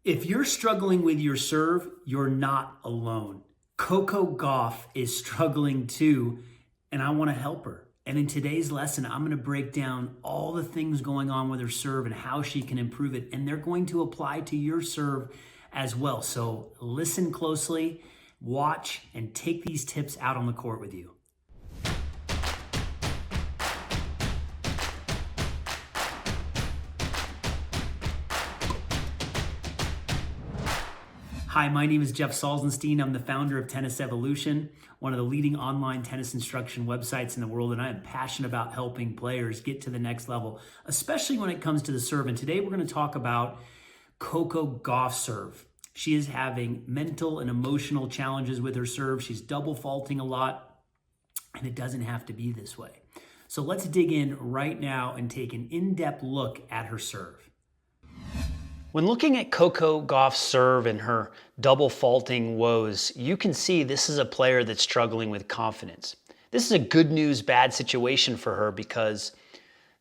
If you're struggling with your serve, you're not alone. Coco Gauff is struggling too, and I want to help her. And in today's lesson, I'm going to break down all the things going on with her serve and how she can improve it. And they're going to apply to your serve as well. So listen closely, watch, and take these tips out on the court with you. Hi, my name is Jeff Salzenstein. I'm the founder of Tennis Evolution, one of the leading online tennis instruction websites in the world, and I am passionate about helping players get to the next level, especially when it comes to the serve. And today we're going to talk about Coco Gauff's serve. She is having mental and emotional challenges with her serve. She's double faulting a lot, and it doesn't have to be this way. So let's dig in right now and take an in-depth look at her serve. When looking at Coco Gauff's serve and her double faulting woes, you can see this is a player that's struggling with confidence. This is a good news, bad situation for her because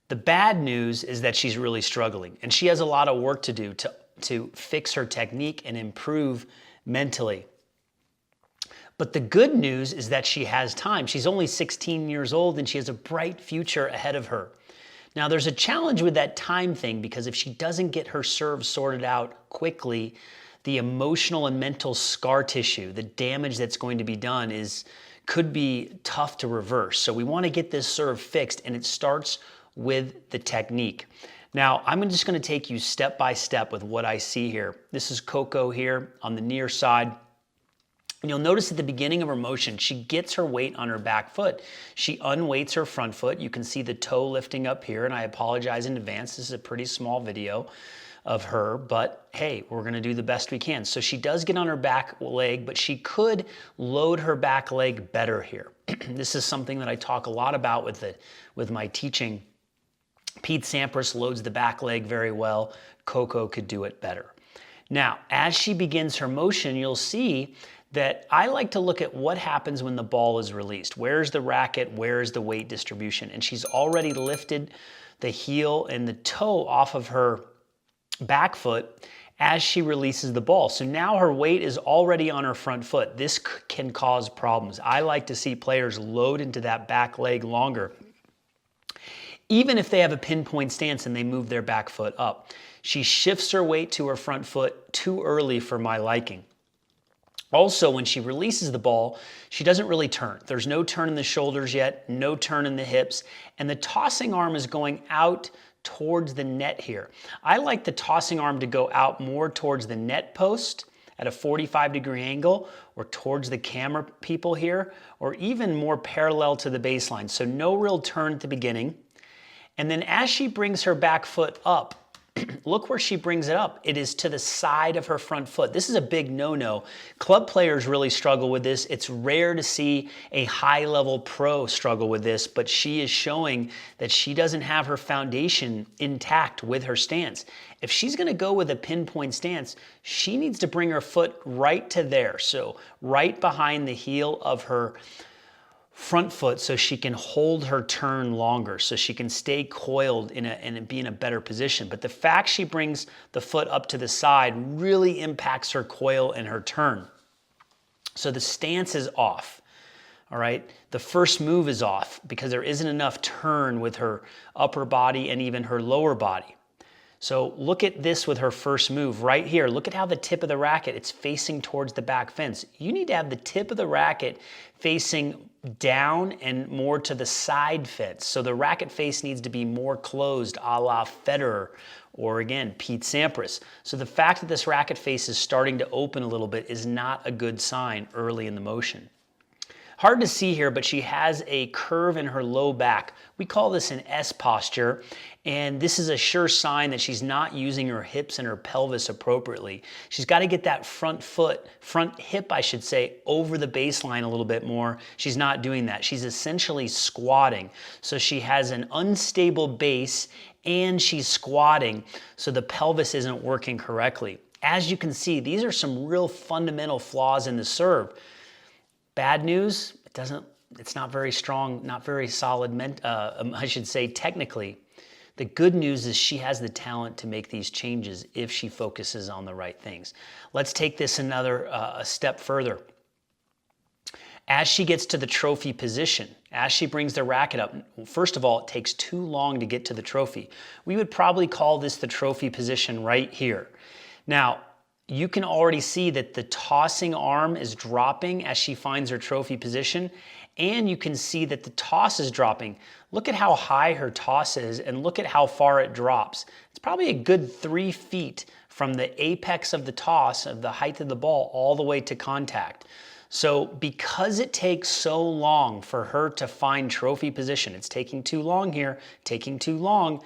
the bad news is that she's really struggling and she has a lot of work to do to fix her technique and improve mentally. But the good news is that she has time. She's only 16 years old and she has a bright future ahead of her. Now, there's a challenge with that time thing because if she doesn't get her serve sorted out quickly, the emotional and mental scar tissue, the damage that's going to be done could be tough to reverse. So we want to get this serve fixed, and it starts with the technique. Now, I'm just going to take you step by step with what I see here. This is Coco here on the near side. And you'll notice at the beginning of her motion, she gets her weight on her back foot. She unweights her front foot. You can see the toe lifting up here, and I apologize in advance. This is a pretty small video of her, but hey, we're gonna do the best we can. So she does get on her back leg, but she could load her back leg better here. This is something that I talk a lot about with my teaching. Pete Sampras loads the back leg very well. Coco could do it better. Now, as she begins her motion, you'll see that I like to look at what happens when the ball is released. Where's the racket? Where's the weight distribution? And she's already lifted the heel and the toe off of her back foot as she releases the ball. So now her weight is already on her front foot. This can cause problems. I like to see players load into that back leg longer, even if they have a pinpoint stance and they move their back foot up. She shifts her weight to her front foot too early for my liking. Also, when she releases the ball, she doesn't really turn. There's no turn in the shoulders yet, no turn in the hips, and the tossing arm is going out towards the net here. I like the tossing arm to go out more towards the net post at a 45-degree angle, or towards the camera people here, or even more parallel to the baseline. So no real turn at the beginning. And then as she brings her back foot up, look where she brings it up. It is to the side of her front foot. This is a big no-no. Club players really struggle with this. It's rare to see a high-level pro struggle with this, but she is showing that she doesn't have her foundation intact with her stance. If she's going to go with a pinpoint stance, she needs to bring her foot right to there. So right behind the heel of her front foot so she can hold her turn longer, so she can stay coiled and be in a better position. But the fact she brings the foot up to the side really impacts her coil and her turn. So the stance is off, all right? The first move is off because there isn't enough turn with her upper body and even her lower body. So look at this with her first move right here. Look at how the tip of the racket, it's facing towards the back fence. You need to have the tip of the racket facing down and more to the side fence. So the racket face needs to be more closed, a la Federer or again, Pete Sampras. So the fact that this racket face is starting to open a little bit is not a good sign early in the motion. Hard to see here, but she has a curve in her low back. We call this an S posture, and this is a sure sign that she's not using her hips and her pelvis appropriately. She's got to get that front hip, I should say, over the baseline a little bit more. She's not doing that. She's essentially squatting. So she has an unstable base and she's squatting, so the pelvis isn't working correctly. As you can see, these are some real fundamental flaws in the serve. Bad news, it's not very strong, not very solid, I should say technically. The good news is she has the talent to make these changes if she focuses on the right things. Let's take this a step further. As she gets to the trophy position, as she brings the racket up, first of all, it takes too long to get to the trophy. We would probably call this the trophy position right here. Now, you can already see that the tossing arm is dropping as she finds her trophy position, and you can see that the toss is dropping. Look at how high her toss is, and look at how far it drops. It's probably a good 3 feet from the apex of the toss, of the height of the ball, all the way to contact. So because it takes so long for her to find trophy position, it's taking too long here, taking too long,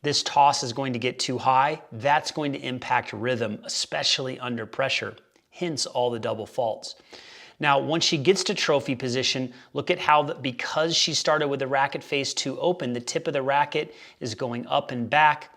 this toss is going to get too high. That's going to impact rhythm, especially under pressure, hence all the double faults. Now, once she gets to trophy position, look at how, because she started with the racket face too open, the tip of the racket is going up and back.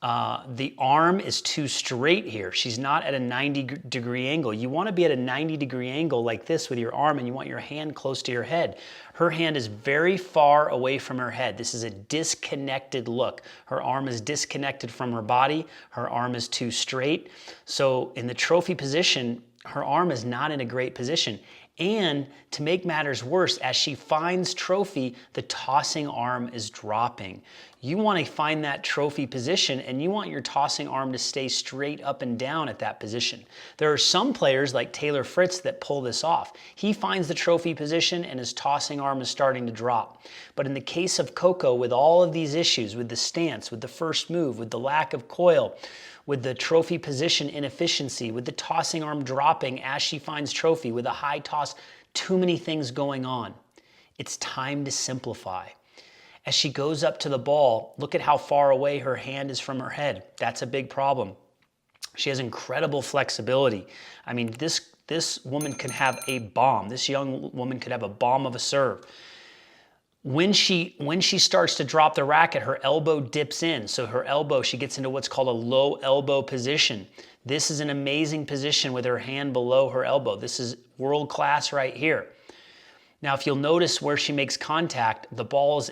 The arm is too straight here. She's not at a 90-degree angle. You want to be at a 90-degree angle like this with your arm, and you want your hand close to your head. Her hand is very far away from her head. This is a disconnected look. Her arm is disconnected from her body. Her arm is too straight. So in the trophy position, her arm is not in a great position. And to make matters worse, as she finds trophy, the tossing arm is dropping. You want to find that trophy position, and you want your tossing arm to stay straight up and down at that position. There are some players like Taylor Fritz that pull this off. He finds the trophy position and his tossing arm is starting to drop. But in the case of Coco, with all of these issues, with the stance, with the first move, with the lack of coil, with the trophy position inefficiency, with the tossing arm dropping as she finds trophy, with a high toss, too many things going on. It's time to simplify. As she goes up to the ball, look at how far away her hand is from her head. That's a big problem. She has incredible flexibility. I mean, this woman could have a bomb. This young woman could have a bomb of a serve. When she starts to drop the racket, her elbow dips in. So her elbow, she gets into what's called a low elbow position. This is an amazing position with her hand below her elbow. This is world class right here. Now, if you'll notice where she makes contact, the ball is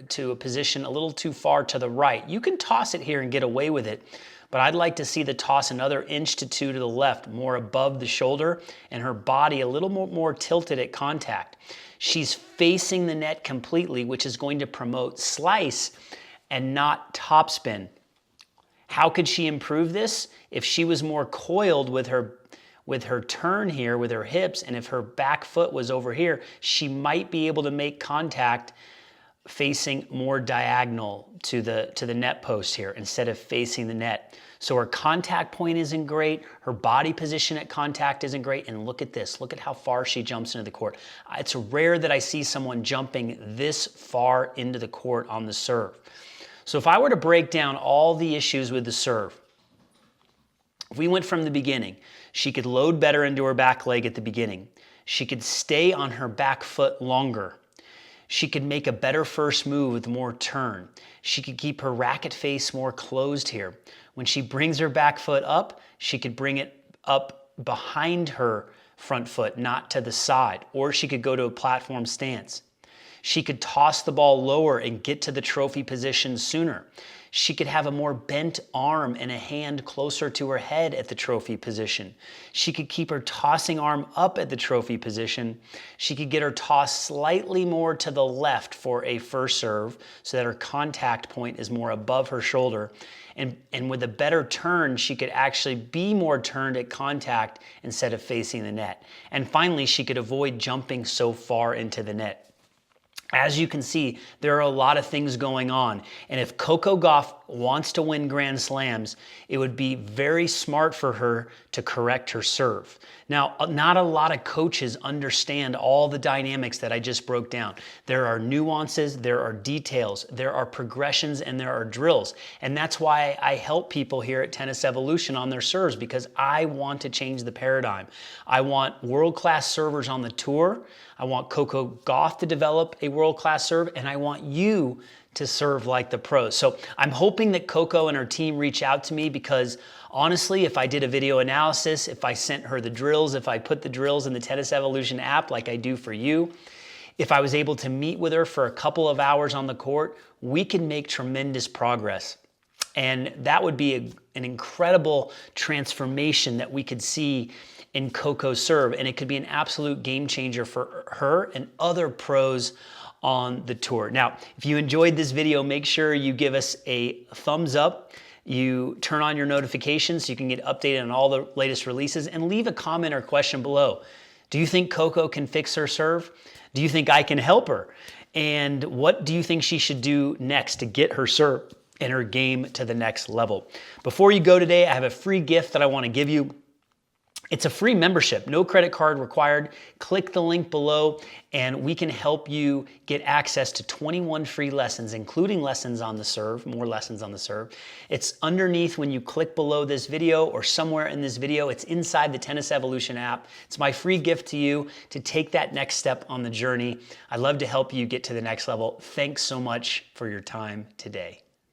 to a position a little too far to the right. You can toss it here and get away with it, but I'd like to see the toss another inch to 2 to the left, more above the shoulder, and her body a little more tilted at contact. She's facing the net completely, which is going to promote slice and not topspin. How could she improve this? If she was more coiled with her turn here, with her hips, and if her back foot was over here, she might be able to make contact facing more diagonal to the net post here instead of facing the net. So her contact point isn't great, her body position at contact isn't great, and look at this. Look at how far she jumps into the court. It's rare that I see someone jumping this far into the court on the serve. So if I were to break down all the issues with the serve, if we went from the beginning, she could load better into her back leg at the beginning. She could stay on her back foot longer. She could make a better first move with more turn. She could keep her racket face more closed here. When she brings her back foot up, she could bring it up behind her front foot, not to the side, or she could go to a platform stance. She could toss the ball lower and get to the trophy position sooner. She could have a more bent arm and a hand closer to her head at the trophy position. She could keep her tossing arm up at the trophy position. She could get her toss slightly more to the left for a first serve so that her contact point is more above her shoulder. And with a better turn, she could actually be more turned at contact instead of facing the net. And finally, she could avoid jumping so far into the net. As you can see, there are a lot of things going on. And if Coco Gauff wants to win Grand Slams, it would be very smart for her to correct her serve. Now, not a lot of coaches understand all the dynamics that I just broke down. There are nuances, there are details, there are progressions, and there are drills. And that's why I help people here at Tennis Evolution on their serves, because I want to change the paradigm. I want world-class servers on the tour. I want Coco Gauff to develop a world-class serve, and I want you to serve like the pros. So I'm hoping that Coco and her team reach out to me, because honestly, if I did a video analysis, if I sent her the drills, if I put the drills in the Tennis Evolution app like I do for you, if I was able to meet with her for a couple of hours on the court, we can make tremendous progress. And that would be an incredible transformation that we could see in Coco's serve. And it could be an absolute game changer for her and other pros on the tour. Now, if you enjoyed this video, make sure you give us a thumbs up. You turn on your notifications so you can get updated on all the latest releases, and leave a comment or question below. Do you think Coco can fix her serve? Do you think I can help her? And what do you think she should do next to get her serve and her game to the next level? Before you go today, I have a free gift that I want to give you. It's a free membership, no credit card required. Click the link below and we can help you get access to 21 free lessons, including lessons on the serve, more lessons on the serve. It's underneath when you click below this video or somewhere in this video. It's inside the Tennis Evolution app. It's my free gift to you to take that next step on the journey. I'd love to help you get to the next level. Thanks so much for your time today.